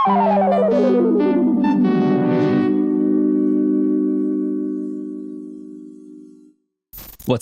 What's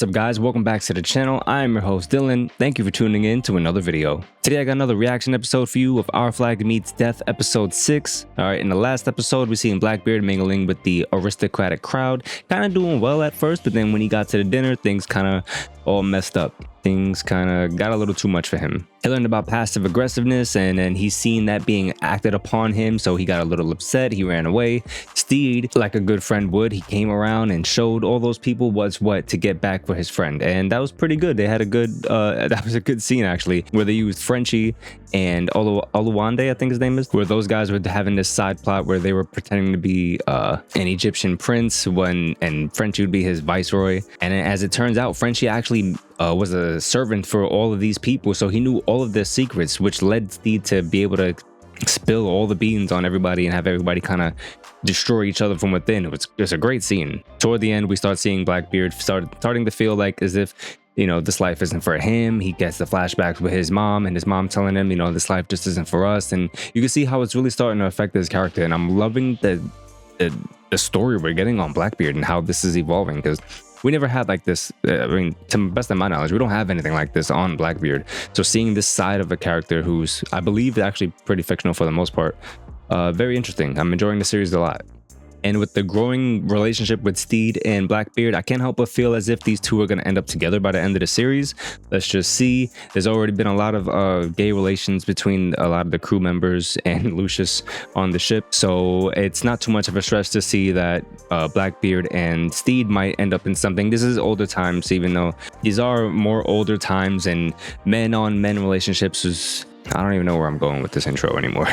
up guys, welcome back to the channel. I am your host Dylan. Thank you for tuning in to another video. Today I got another reaction episode for you of Our Flag Meets Death episode 6. Alright, in the last episode we seen Blackbeard mingling with the aristocratic crowd, kind of doing well at first, but then when he got to the dinner things kind of all messed up. Things kind of got a little too much for him. He learned about passive aggressiveness and then he's seen that being acted upon him, so he got a little upset. He ran away. Steed, like a good friend would, he came around and showed all those people what's what to get back for his friend, and that was pretty good. They had a good that was a good scene actually, where they used Frenchie and Oluwande, I think his name is, where those guys were having this side plot where they were pretending to be an Egyptian prince and Frenchie would be his viceroy. And as it turns out, Frenchie actually was a servant for all of these people, so he knew all of their secrets, which led Steed to be able to spill all the beans on everybody and have everybody kind of destroy each other from within. It was a great scene. Toward the end we start seeing Blackbeard starting to feel like as if, you know, this life isn't for him. He gets the flashbacks with his mom and his mom telling him, you know, this life just isn't for us, and you can see how it's really starting to affect his character. And I'm loving the story we're getting on Blackbeard and how this is evolving, because we never had like this. I mean, to the best of my knowledge, we don't have anything like this on Blackbeard. So seeing this side of a character who's, I believe, actually pretty fictional for the most part, very interesting. I'm enjoying the series a lot. And with the growing relationship with Steed and Blackbeard, I can't help but feel as if these two are going to end up together by the end of the series. Let's just see. There's already been a lot of gay relations between a lot of the crew members and Lucius on the ship, so it's not too much of a stretch to see that Blackbeard and Steed might end up in something. This is older times, even though these are more older times, and men on men relationships is, I don't even know where I'm going with this intro anymore.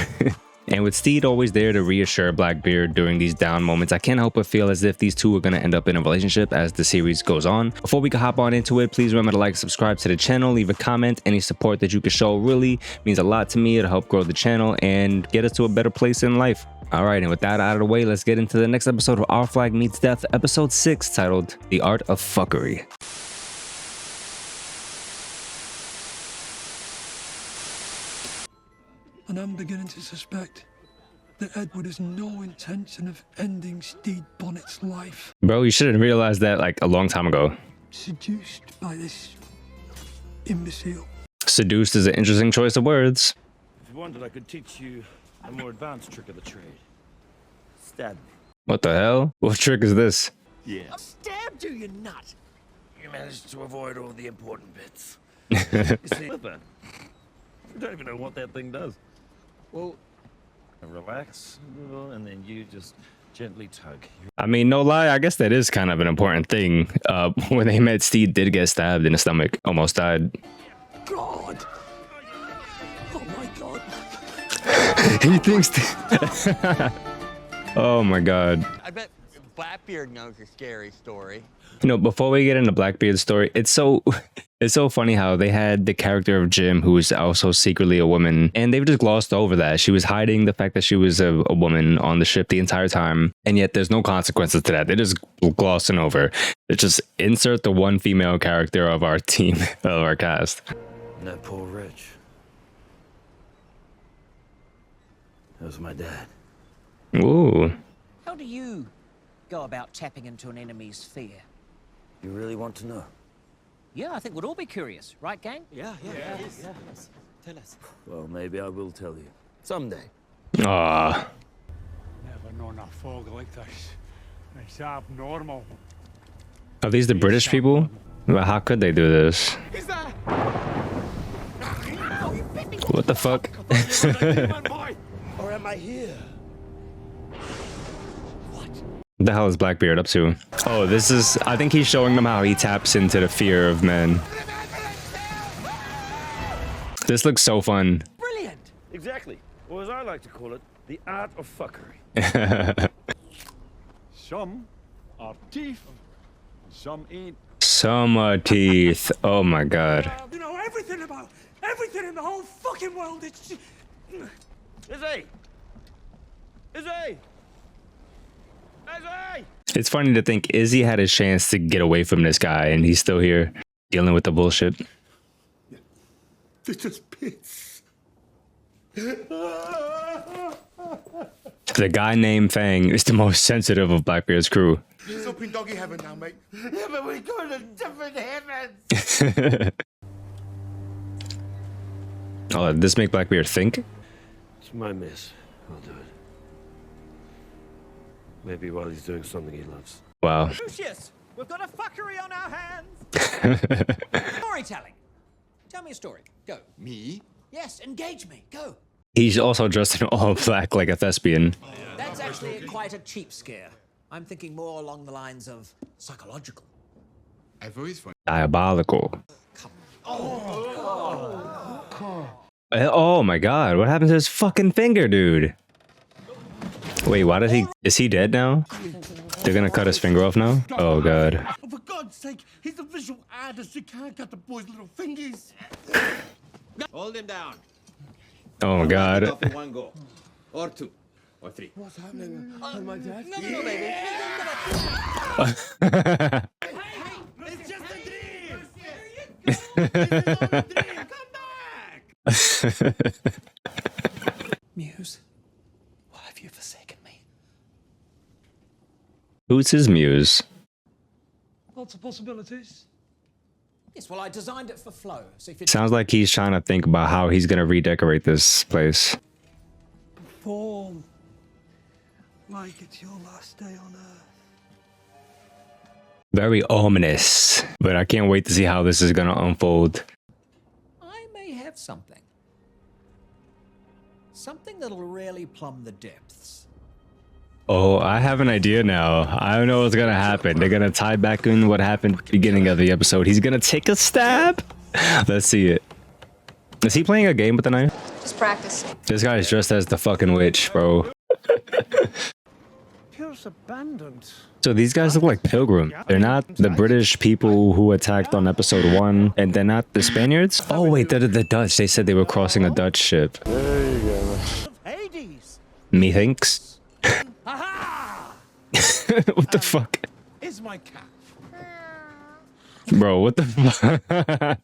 And with Steed always there to reassure Blackbeard during these down moments, I can't help but feel as if these two are going to end up in a relationship as the series goes on. Before we can hop on into it, please remember to like, subscribe to the channel, leave a comment. Any support that you can show really means a lot to me. It'll help grow the channel and get us to a better place in life. All right, and with that out of the way, let's get into the next episode of Our Flag Meets Death, episode 6, titled The Art of Fuckery. And I'm beginning to suspect that Edward has no intention of ending Steed Bonnet's life. Bro, you should have realized that like a long time ago. Seduced by this imbecile. Seduced is an interesting choice of words. If you wanted, I could teach you a more advanced trick of the trade. Stab me. What the hell? What trick is this? Yeah. I'll stab you, you nut! You managed to avoid all the important bits. You see, I don't even know what that thing does. Well, relax, and then you just gently tug. I mean, no lie, I guess that is kind of an important thing. When they met, Steed did get stabbed in the stomach, almost died. God! Oh my God! He thinks. Oh my God. I bet Blackbeard knows a scary story. You know, before we get into Blackbeard's story, it's so funny how they had the character of Jim, who is also secretly a woman, and they've just glossed over that. She was hiding the fact that she was a woman on the ship the entire time, and yet there's no consequences to that. They're just glossing over. It's just insert the one female character of our team, of our cast. And that poor Rich. That was my dad. Ooh. How do you go about tapping into an enemy's fear? You really want to know? Yeah, I think we'd all be curious, right, gang? Yeah. Tell us. Well, maybe I will tell you. Someday. Ah. Never known a fog like this. It's abnormal. Are these the British people? Well, how could they do this? Is that? What the fuck? Or am I here? What the hell is Blackbeard up to? Oh, this is, I think he's showing them how he taps into the fear of men. This looks so fun. Brilliant! Exactly. Or as I like to call it, the art of fuckery. Some are teeth, some ain't. Some teeth. Oh my God. You know everything about everything in the whole fucking world. It's just... Izzy! Izzy! Izzy! It's funny to think Izzy had a chance to get away from this guy and he's still here dealing with the bullshit. They're just pits. The guy named Fang is the most sensitive of Blackbeard's crew. He's up in doggy heaven now, mate. Yeah, but we're going to different heavens. Oh, did this make Blackbeard think? It's my mess. I'll do it. Maybe while he's doing something he loves. Wow. Lucius, we've got a fuckery on our hands. Storytelling. Tell me a story. Go. Me? Yes, engage me. Go. He's also dressed in all black like a thespian. That's actually quite a cheap scare. I'm thinking more along the lines of psychological. I've always found Diabolical. Oh my god, what happened to his fucking finger, dude? Wait, why did he... Is he dead now? They're gonna cut his finger off now? Oh god. Oh, for God's sake, he's a visual artist. You can't cut the boy's little fingers. Hold him down. Oh god. Off in one go. Or two. Or three. What's happening? Oh, my dad? No, baby. It's just a dream. It's only a dream. Come back. Muse, why have you forsaken me? Who's his muse? Lots of possibilities. Yes, well, I designed it for flow. So if you Sounds like he's trying to think about how he's gonna redecorate this place. Perform like it's your last day on Earth. Very ominous, but I can't wait to see how this is gonna unfold. I may have something. Something that'll really plumb the depths. Oh, I have an idea now. I don't know what's gonna happen. They're gonna tie back in what happened at the beginning of the episode. He's gonna take a stab. Let's see it. Is he playing a game with the knife? Just practice. This guy is dressed as the fucking witch, bro. Appears abandoned. So these guys look like Pilgrim. They're not the British people who attacked on episode 1, and they're not the Spaniards. Oh wait, they're the Dutch. They said they were crossing a Dutch ship. Hades. Methinks. Aha! What the fuck? Is my cat. Bro, what the fuck?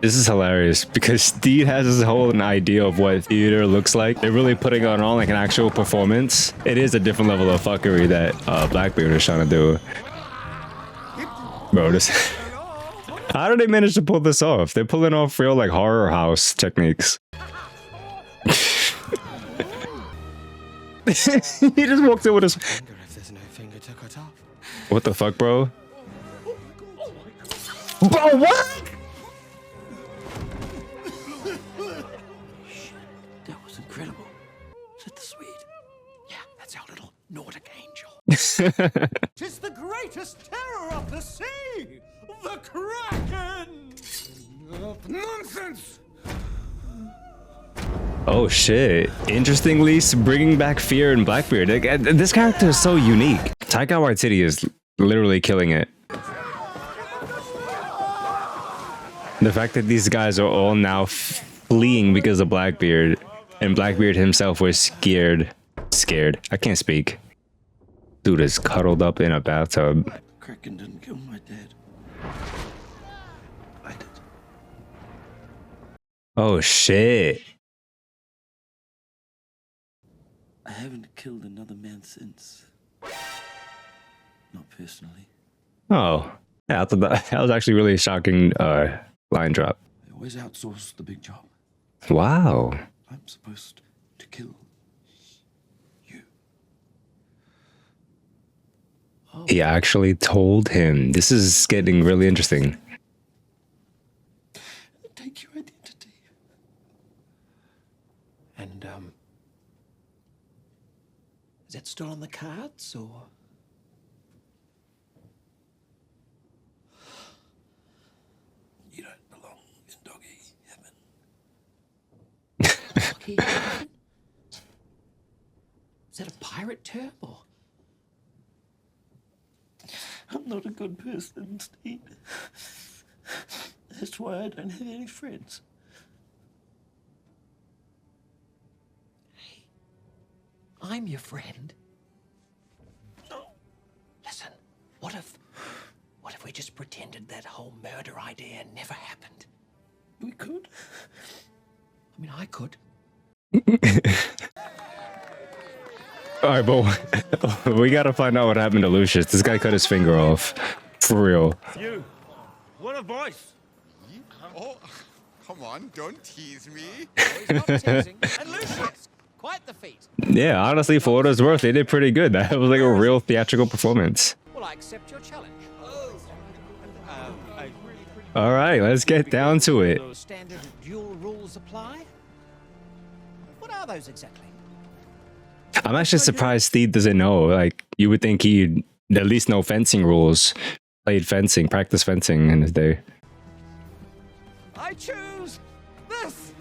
This is hilarious because Steve has this whole idea of what theater looks like. They're really putting on like an actual performance. It is a different level of fuckery that Blackbeard is trying to do. Bro, this... How do they manage to pull this off? They're pulling off real like horror house techniques. He just walked in with his... What the fuck, bro? Bro, what? That was incredible. Is it the Swede? Yeah, that's our little Nordic angel. Tis the greatest terror of the sea, the Kraken. Nonsense. Oh shit. Interestingly, bringing back fear in Blackbeard. Like, this character is so unique. Taika Waititi is literally killing it. The fact that these guys are all now fleeing because of Blackbeard, and Blackbeard himself was scared. I can't speak. Dude is cuddled up in a bathtub. Crackin didn't kill my dad. I did. Oh shit. I haven't killed another man since. Not personally. Oh. Yeah, I thought that was actually really shocking line drop. I always outsource the big job. Wow. I'm supposed to kill you. Oh. He actually told him. This is getting really interesting. Take your identity. And, is that still on the cards, or? You don't belong in doggy heaven. Doggy heaven? Is that a pirate term or? I'm not a good person, Steve. That's why I don't have any friends. I'm your friend. No. Listen, what if we just pretended that whole murder idea never happened? We could. I mean, I could. All right, but we gotta find out what happened to Lucius. This guy cut his finger off. For real. You. What a voice. Oh, come on, don't tease me. He's not teasing. And Lucius, quite the feat. Yeah, honestly, for what it's worth, they did pretty good. That was like a real theatrical performance. Well, I accept your challenge. All right, let's get down to it. Standard dual rules apply? What are those exactly? I'm actually surprised Steve doesn't know. Like, you would think he'd at least know fencing rules. Played fencing, practiced fencing in his day. I choose this.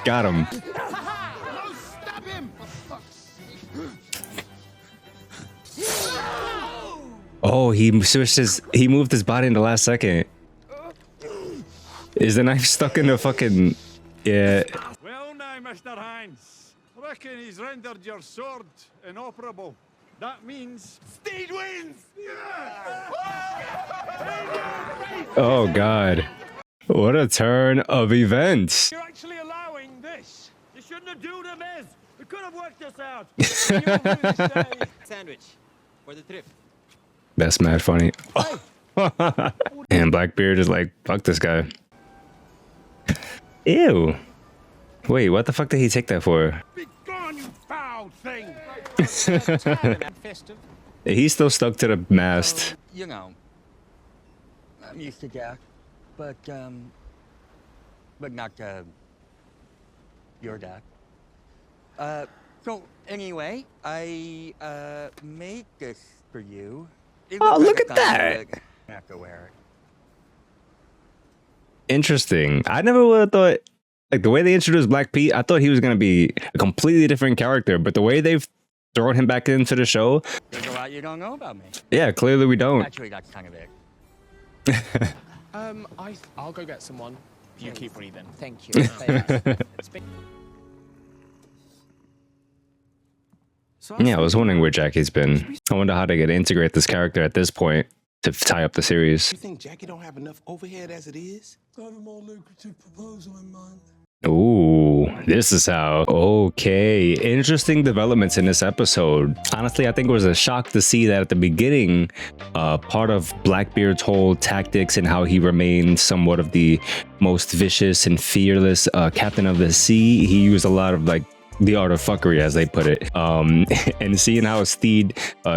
Got him. Stop him! Oh, he switched he moved his body in the last second. Is the knife stuck in the fucking... Yeah. Well now, Mr. Hines. Reckon he's rendered your sword inoperable. That means Steed wins! Oh, God. What a turn of events. you're actually allowing this. You shouldn't have done it, Miz. We could have worked this out. Sandwich for the trip. That's mad funny. And Blackbeard is like, fuck this guy. Ew. Wait, what the fuck did he take that for? Be gone, you foul thing! Festive. He's still stuck to the mast. You know, I'm used to Jack, but not your dad. So anyway, I made this for you. It Oh, looks look like at that. I have to wear it. Interesting. I never would have thought, like, the way they introduced Black Pete, I thought he was going to be a completely different character, but the way they've thrown him back into the show, There's a lot you don't know about me. yeah, clearly we don't. Actually, that's kind of it. I'll go get someone. You keep breathing. Thank you. Yeah, I was wondering where Jackie's been. I wonder how they could integrate this character at this point to tie up the series. You think Jackie don't have enough overhead as it is? I have a more lucrative proposal in mind. Ooh, this is how. Okay, interesting developments in this episode. Honestly, I think it was a shock to see that at the beginning, part of Blackbeard's whole tactics and how he remained somewhat of the most vicious and fearless captain of the sea, he used a lot of, like, the art of fuckery, as they put it. And seeing how Steed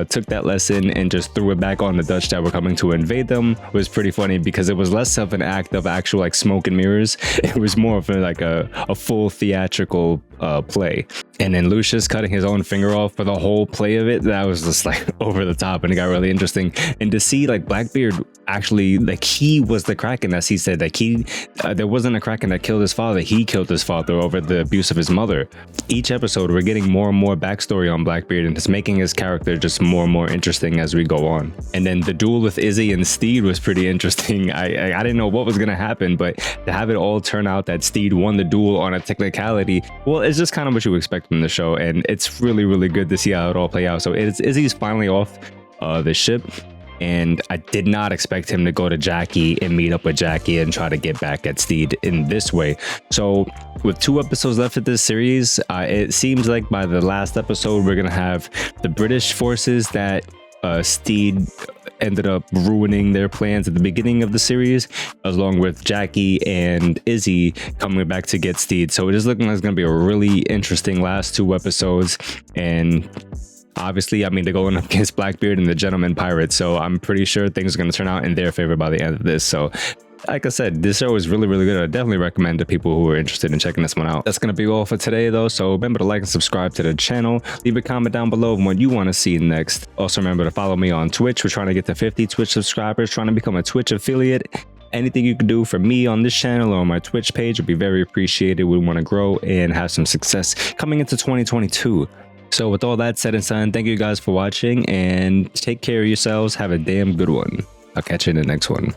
took that lesson and just threw it back on the Dutch that were coming to invade them was pretty funny, because it was less of an act of actual, like, smoke and mirrors. It was more of a full theatrical play. And then Lucius cutting his own finger off for the whole play of it, that was just like over the top, and it got really interesting. And to see, like, Blackbeard actually, like, he was the Kraken, as he said, like, there wasn't a Kraken that killed his father, he killed his father over the abuse of his mother. Each episode we're getting more and more backstory on Blackbeard, and it's making his character just more and more interesting as we go on. And then the duel with Izzy and Steed was pretty interesting. I didn't know what was gonna happen, but to have it all turn out that Steed won the duel on a technicality, well, it's just kind of what you expect from the show, and it's really, really good to see how it all play out. So Izzy's finally off the ship, and I did not expect him to go to Jackie and meet up with Jackie and try to get back at Steed in this way. So with 2 episodes left of this series, it seems like by the last episode we're gonna have the British forces that Steed ended up ruining their plans at the beginning of the series, along with Jackie and Izzy coming back to get Steed. So it is looking like it's gonna be a really interesting last 2 episodes. And obviously, I mean, they're going up against Blackbeard and the Gentleman Pirate, so I'm pretty sure things are going to turn out in their favor by the end of this. So like I said, this show is really, really good. I definitely recommend to people who are interested in checking this one out. That's going to be all for today, though, so remember to like and subscribe to the channel. Leave a comment down below of what you want to see next. Also, remember to follow me on Twitch. We're trying to get to 50 Twitch subscribers, trying to become a Twitch affiliate. Anything you can do for me on this channel or on my Twitch page would be very appreciated. We want to grow and have some success coming into 2022. So with all that said and done, thank you guys for watching, and take care of yourselves. Have a damn good one. I'll catch you in the next one.